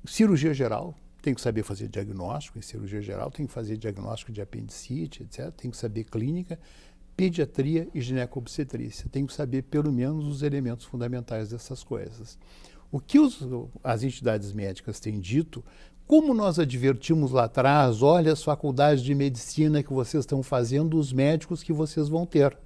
Cirurgia geral, tem que saber fazer diagnóstico em cirurgia geral, tem que fazer diagnóstico de apendicite, etc. Tem que saber clínica, pediatria e ginecobstetrícia. Tem que saber pelo menos os elementos fundamentais dessas coisas. O que as entidades médicas têm dito, como nós advertimos lá atrás, olha as faculdades de medicina que vocês estão fazendo, os médicos que vocês vão ter.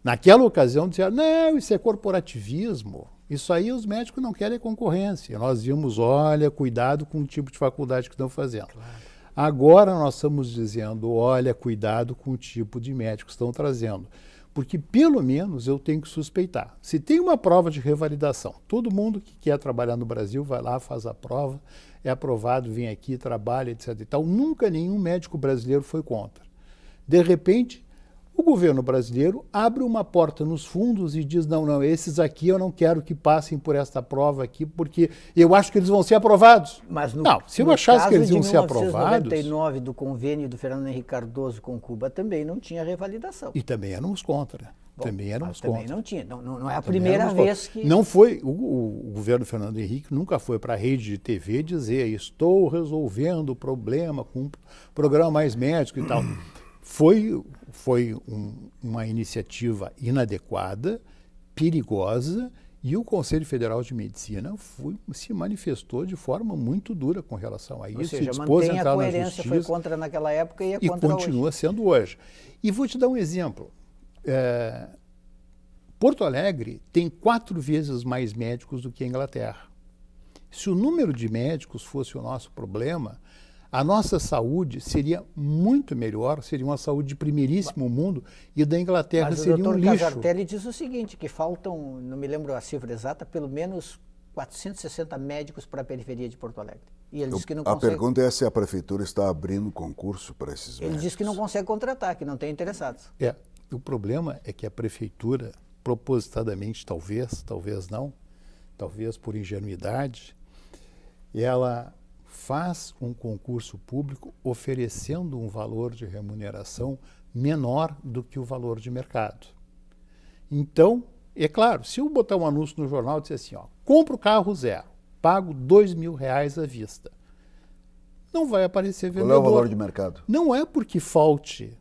Naquela ocasião disseram, não, isso é corporativismo, isso aí os médicos não querem concorrência. Nós vimos, olha, cuidado com o tipo de faculdade que estão fazendo. Claro. Agora nós estamos dizendo, olha, cuidado com o tipo de médico que estão trazendo. Porque pelo menos eu tenho que suspeitar. Se tem uma prova de revalidação, todo mundo que quer trabalhar no Brasil vai lá, faz a prova, é aprovado, vem aqui, trabalha, etc. e tal. Nunca nenhum médico brasileiro foi contra. De repente, o governo brasileiro abre uma porta nos fundos e diz, não, esses aqui eu não quero que passem por esta prova aqui, porque eu acho que eles vão ser aprovados. Mas se eu achasse que eles iam ser aprovados... Em 1999, do convênio do Fernando Henrique Cardoso com Cuba, também não tinha revalidação. E também éramos contra. Bom, também éramos também contra. não tinha. Não é a primeira vez que... Não foi, o governo Fernando Henrique nunca foi para a rede de TV dizer, estou resolvendo o problema com um programa Mais Médico e tal. Foi uma iniciativa inadequada, perigosa, e o Conselho Federal de Medicina se manifestou de forma muito dura com relação a isso. Ou seja, se dispôs a mantém entrar a coerência, na justiça, foi contra naquela época e é contra hoje. E continua sendo hoje. E vou te dar um exemplo. Porto Alegre tem 4 vezes mais médicos do que a Inglaterra. Se o número de médicos fosse o nosso problema, a nossa saúde seria muito melhor, seria uma saúde de primeiríssimo mundo, e da Inglaterra seria um lixo. Mas o doutor Casartelli diz o seguinte, que faltam, não me lembro a cifra exata, pelo menos 460 médicos para a periferia de Porto Alegre. E ele diz que não consegue... A pergunta é se a prefeitura está abrindo concurso para esses médicos. Ele diz que não consegue contratar, que não tem interessados. O problema é que a prefeitura, propositadamente, talvez não, talvez por ingenuidade, ela faz um concurso público oferecendo um valor de remuneração menor do que o valor de mercado. Então, é claro, se eu botar um anúncio no jornal e dizer assim, compro o carro zero, pago R$2.000 à vista, não vai aparecer vendedor. Qual é o valor de mercado? Não é porque falte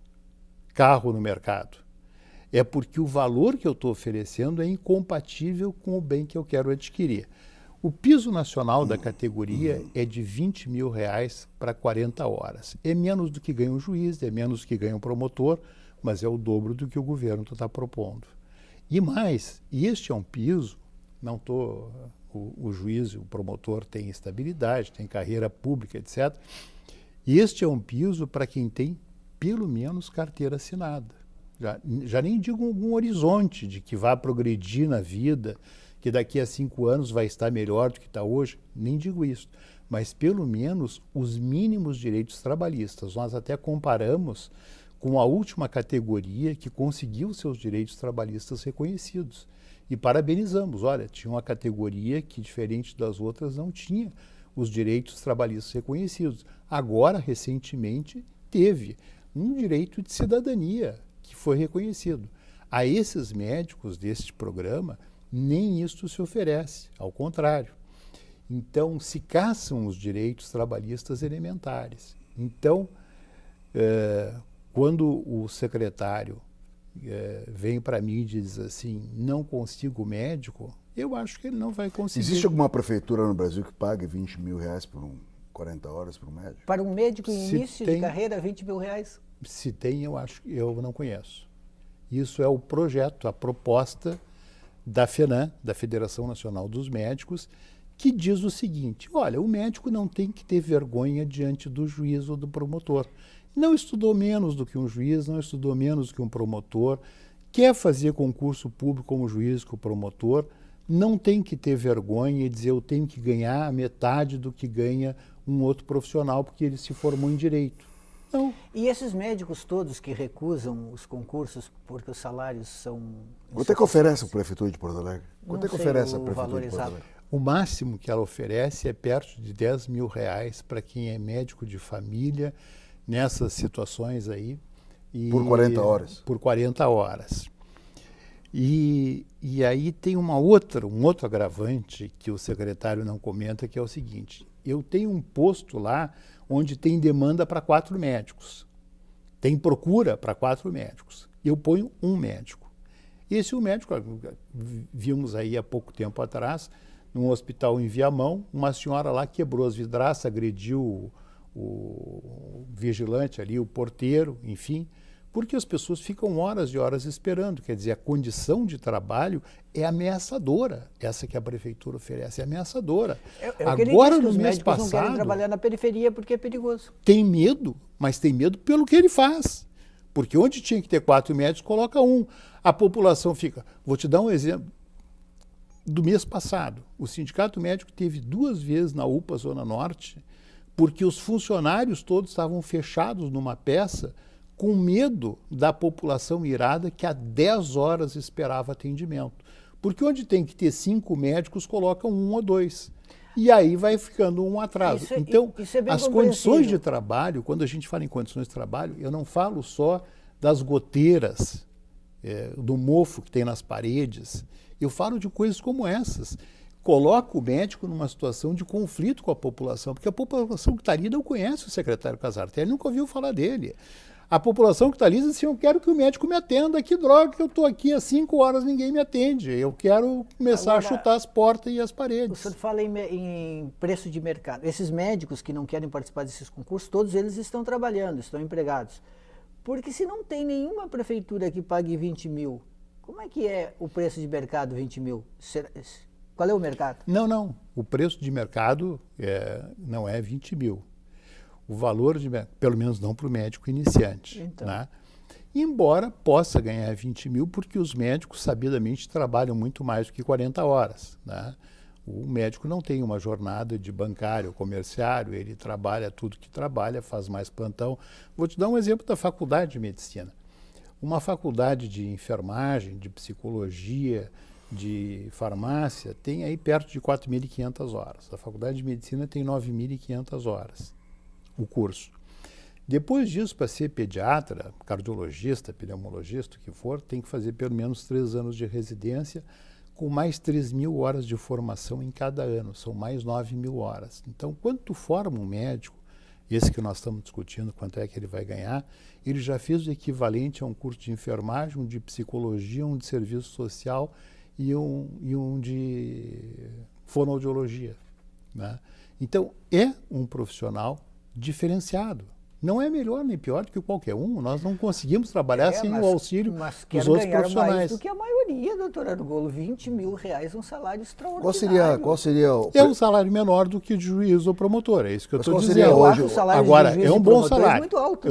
carro no mercado, é porque o valor que eu estou oferecendo é incompatível com o bem que eu quero adquirir. O piso nacional da categoria é de R$20.000 para 40 horas. É menos do que ganha um juiz, é menos do que ganha um promotor, mas é o dobro do que o governo está propondo. E mais, este é um piso, o juiz e o promotor têm estabilidade, têm carreira pública, etc. E este é um piso para quem tem pelo menos carteira assinada. Já nem digo algum horizonte de que vá progredir na vida, que daqui a 5 anos vai estar melhor do que está hoje, nem digo isso, mas pelo menos os mínimos direitos trabalhistas. Nós até comparamos com a última categoria que conseguiu seus direitos trabalhistas reconhecidos. E parabenizamos, olha, tinha uma categoria que, diferente das outras, não tinha os direitos trabalhistas reconhecidos. Agora, recentemente, teve um direito de cidadania que foi reconhecido. A esses médicos deste programa, nem isto se oferece, ao contrário. Então, se caçam os direitos trabalhistas elementares. Então, quando o secretário vem para mim e diz assim, não consigo médico, eu acho que ele não vai conseguir. Existe alguma prefeitura no Brasil que pague R$20.000 por 40 horas para um médico? Para um médico em início de carreira, R$20.000? Se tem, eu não conheço. Isso é o projeto, a proposta da FENAM, da Federação Nacional dos Médicos, que diz o seguinte, olha, o médico não tem que ter vergonha diante do juiz ou do promotor. Não estudou menos do que um juiz, não estudou menos do que um promotor, quer fazer concurso público como juiz, como promotor, não tem que ter vergonha e dizer eu tenho que ganhar a metade do que ganha um outro profissional porque ele se formou em direito. Não. E esses médicos todos que recusam os concursos porque os salários são... Quanto é que oferece a Prefeitura de Porto Alegre? Quanto é que oferece a o Prefeitura valor de Porto exato. Alegre? O máximo que ela oferece é perto de R$10.000 para quem é médico de família nessas situações aí. Por 40 horas? Por 40 horas. E aí tem um outro agravante que o secretário não comenta, que é o seguinte: eu tenho um posto lá onde tem demanda para 4 médicos, tem procura para 4 médicos. Eu ponho um médico. Esse médico, vimos aí há pouco tempo atrás, num hospital em Viamão, uma senhora lá quebrou as vidraças, agrediu o vigilante ali, o porteiro, enfim, porque as pessoas ficam horas e horas esperando. Quer dizer, a condição de trabalho é ameaçadora. Essa que a prefeitura oferece é ameaçadora. Agora, no mês passado, não querem trabalhar na periferia porque é perigoso. Tem medo, mas tem medo pelo que ele faz. Porque onde tinha que ter 4 médicos, coloca um. A população fica... Vou te dar um exemplo. Do mês passado, o Sindicato Médico teve 2 vezes na UPA Zona Norte, porque os funcionários todos estavam fechados numa peça com medo da população irada que há 10 horas esperava atendimento. Porque onde tem que ter 5 médicos, colocam 1 ou 2. E aí vai ficando um atraso. Então, as condições de trabalho, quando a gente fala em condições de trabalho, eu não falo só das goteiras, do mofo que tem nas paredes. Eu falo de coisas como essas. Coloca o médico numa situação de conflito com a população, porque a população que está ali não conhece o secretário Casartelli, nunca ouviu falar dele. A população que está ali diz assim: eu quero que o médico me atenda, que droga que eu estou aqui há 5 horas, ninguém me atende. Eu quero começar a chutar as portas e as paredes. O senhor fala em preço de mercado. Esses médicos que não querem participar desses concursos, todos eles estão trabalhando, estão empregados. Porque se não tem nenhuma prefeitura que pague 20 mil, como é que é o preço de mercado 20 mil? Qual é o mercado? Não. O preço de mercado não é 20 mil. O valor, pelo menos não para o médico iniciante. Então. Né? Embora possa ganhar 20 mil, porque os médicos, sabidamente, trabalham muito mais do que 40 horas. Né? O médico não tem uma jornada de bancário, comerciário, ele trabalha tudo que trabalha, faz mais plantão. Vou te dar um exemplo da faculdade de medicina. Uma faculdade de enfermagem, de psicologia, de farmácia, tem aí perto de 4.500 horas. A faculdade de medicina tem 9.500 horas, o curso. Depois disso, para ser pediatra, cardiologista, pneumologista, o que for, tem que fazer pelo menos 3 anos de residência, com mais 3.000 horas de formação em cada ano, são mais 9.000 horas. Então, quando tu forma um médico, esse que nós estamos discutindo, quanto é que ele vai ganhar, ele já fez o equivalente a um curso de enfermagem, um de psicologia, um de serviço social e um de fonoaudiologia. Né? Então, é um profissional diferenciado. Não é melhor nem pior do que qualquer um. Nós não conseguimos trabalhar sem o auxílio dos outros profissionais. Mais do que a maioria, doutor Argolo. 20 mil reais, um salário extraordinário. Qual seria o... É um salário menor do que o de juiz ou promotor, é isso que eu estou dizendo. Eu acho o salário agora, de juiz é um bom salário. Muito alto.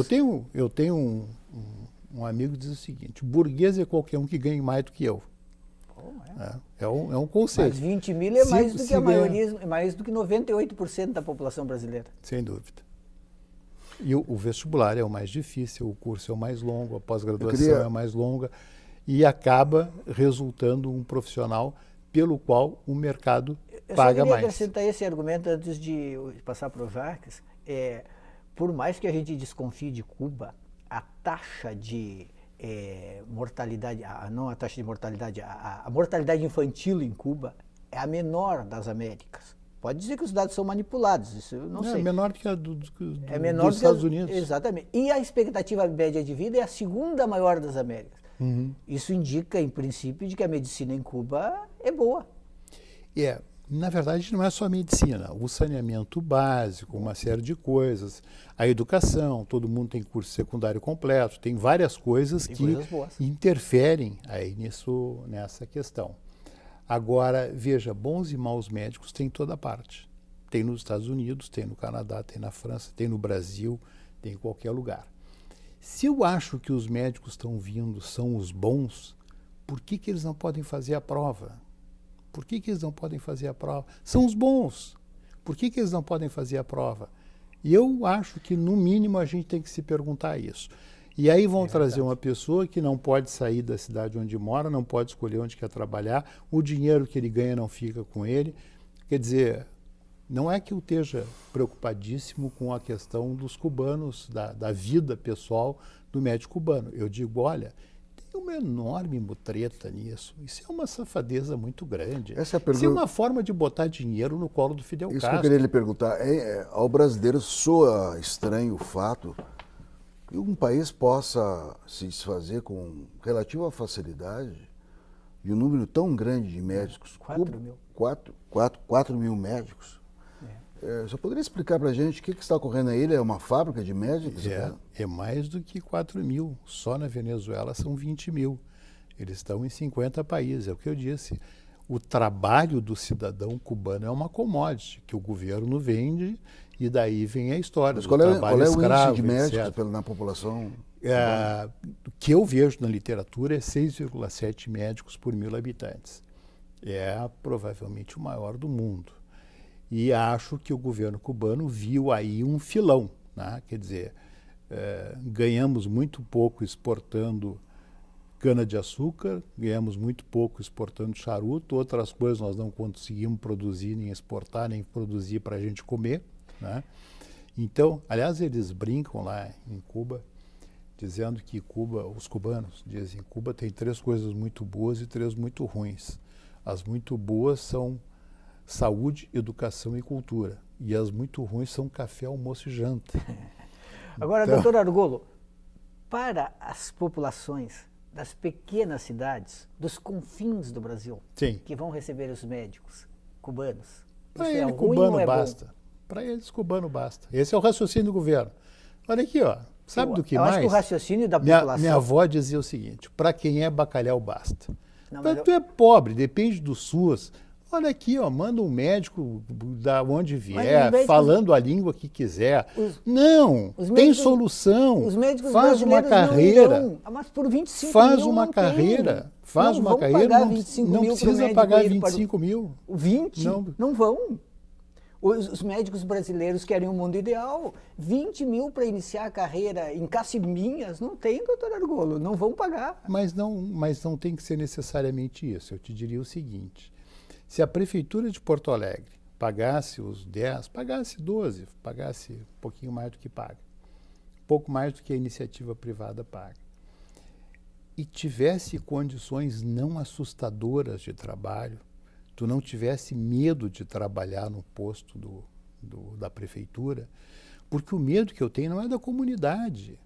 Eu tenho um amigo que diz o seguinte: burguês é qualquer um que ganhe mais do que eu. É um conceito. Mas 20 mil é mais do que a maioria, é mais do que 98% da população brasileira. Sem dúvida. E o vestibular é o mais difícil, o curso é o mais longo, a pós-graduação é a mais longa, e acaba resultando um profissional pelo qual o mercado paga mais. Eu queria acrescentar esse argumento antes de passar para o Jacques. Por mais que a gente desconfie de Cuba, a taxa de mortalidade, não a taxa de mortalidade, a mortalidade infantil em Cuba é a menor das Américas. Pode dizer que os dados são manipulados, isso eu não sei. É menor do que a dos Estados Unidos. Exatamente. E a expectativa média de vida é a segunda maior das Américas. Uhum. Isso indica, em princípio, de que a medicina em Cuba é boa. Na verdade, não é só a medicina. O saneamento básico, uma série de coisas. A educação, todo mundo tem curso secundário completo. Tem várias coisas que interferem aí nessa questão. Agora, veja, bons e maus médicos tem em toda parte. Tem nos Estados Unidos, tem no Canadá, tem na França, tem no Brasil, tem em qualquer lugar. Se eu acho que os médicos estão vindo são os bons, por que eles não podem fazer a prova? Por que eles não podem fazer a prova? São os bons. Por que eles não podem fazer a prova? E eu acho que, no mínimo, a gente tem que se perguntar isso. E aí vão trazer uma pessoa que não pode sair da cidade onde mora, não pode escolher onde quer trabalhar, o dinheiro que ele ganha não fica com ele. Quer dizer, não é que eu esteja preocupadíssimo com a questão dos cubanos, da vida pessoal do médico cubano. Eu digo, olha, Tem uma enorme mutreta nisso. Isso é uma safadeza muito grande. Essa é a Isso pergunta. é uma forma de botar dinheiro no colo do Fidel Isso que eu Castro. queria lhe perguntar. Ao brasileiro soa estranho o fato que um país possa se desfazer com relativa facilidade de um número tão grande de médicos. 4.000. 4.000 médicos. Você poderia explicar para a gente o que está ocorrendo aí? Ele é uma fábrica de médicos? É mais do que 4.000. Só na Venezuela são 20.000. Eles estão em 50 países. É o que eu disse. O trabalho do cidadão cubano é uma commodity que o governo vende e daí vem a história Mas do qual é trabalho o índice escravo, de médicos etc. na população? O que eu vejo na literatura é 6,7 médicos por 1.000 habitantes. É provavelmente o maior do mundo. E acho que o governo cubano viu aí um filão, né? Quer dizer, ganhamos muito pouco exportando cana-de-açúcar, ganhamos muito pouco exportando charuto, outras coisas nós não conseguimos produzir, nem exportar, nem produzir para a gente comer, né? Então, aliás, eles brincam lá em Cuba, dizendo que Cuba, os cubanos dizem, Cuba tem 3 coisas muito boas e 3 muito ruins. As muito boas são saúde, educação e cultura. E as muito ruins são café, almoço e janta. Agora, Então, doutor Argolo, para as populações das pequenas cidades, dos confins do Brasil, sim, que vão receber os médicos cubanos, para isso é ele ruim cubano ou é basta. Para eles cubano basta. Esse é o raciocínio do governo. Olha aqui, ó. Sabe do que eu mais? acho que o raciocínio da Minha população... avó dizia o seguinte, para quem é bacalhau basta. Não, Então, mas tu é pobre, depende do SUS. Olha aqui, ó, manda um médico da onde vier, médicos- falando a língua que quiser. Não, tem médicos- solução. Os médicos Faz uma brasileiros carreira. não irão, mas por 25 Faz mil uma não carreira. tem. Faz não uma vão carreira. pagar Não, 25 não mil pro precisa médico pagar ir para o- 25 mil. 20? Não. Não vão. Os médicos brasileiros querem um mundo ideal. 20 mil para iniciar a carreira em Cacimbinhas, não tem, doutor Argolo, não vão pagar. Mas não tem que ser necessariamente isso. Eu te diria o seguinte, se a Prefeitura de Porto Alegre pagasse os 10, pagasse 12, pagasse um pouquinho mais do que paga, um pouco mais do que a iniciativa privada paga, e tivesse condições não assustadoras de trabalho, tu não tivesse medo de trabalhar no posto da prefeitura, porque o medo que eu tenho não é da comunidade.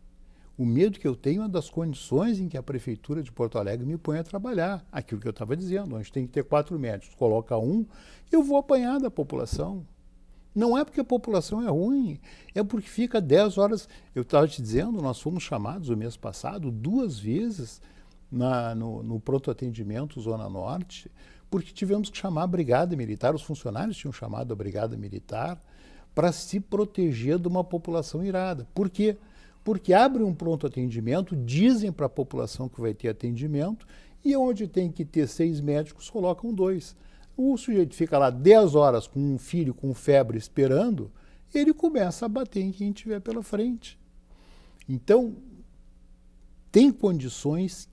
O medo que eu tenho é das condições em que a Prefeitura de Porto Alegre me põe a trabalhar. Aquilo que eu estava dizendo, a gente tem que ter 4 médicos, coloca um, eu vou apanhar da população. Não é porque a população é ruim, é porque fica 10 horas. Eu estava te dizendo, nós fomos chamados o mês passado 2 vezes no pronto atendimento Zona Norte, porque tivemos que chamar a Brigada Militar, os funcionários tinham chamado a Brigada Militar para se proteger de uma população irada. Por quê? Porque abrem um pronto atendimento, dizem para a população que vai ter atendimento, e onde tem que ter 6 médicos, colocam 2. O sujeito fica lá 10 horas com um filho com febre esperando, ele começa a bater em quem tiver pela frente. Então, tem condições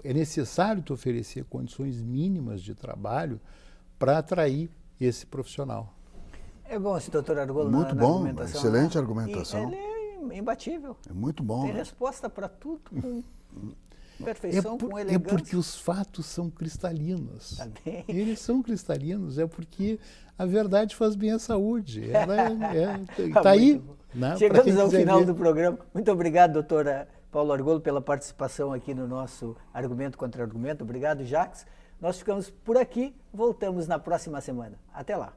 é necessário te oferecer condições mínimas de trabalho para atrair esse profissional. É bom esse doutor Argolo Muito na bom, argumentação, excelente né? argumentação. E ele é imbatível. É muito bom. Tem né? resposta para tudo com perfeição, com É elegância. porque os fatos são cristalinos. Tá bem. Eles são cristalinos, é porque a verdade faz bem à saúde. Ela Tá tá aí. muito bom. Né, pra Chegamos quem ao quiser final ver. do programa. Muito obrigado, doutora Paulo Argolo, pela participação aqui no nosso Argumento contra Argumento. Obrigado, Jacques. Nós ficamos por aqui, voltamos na próxima semana. Até lá.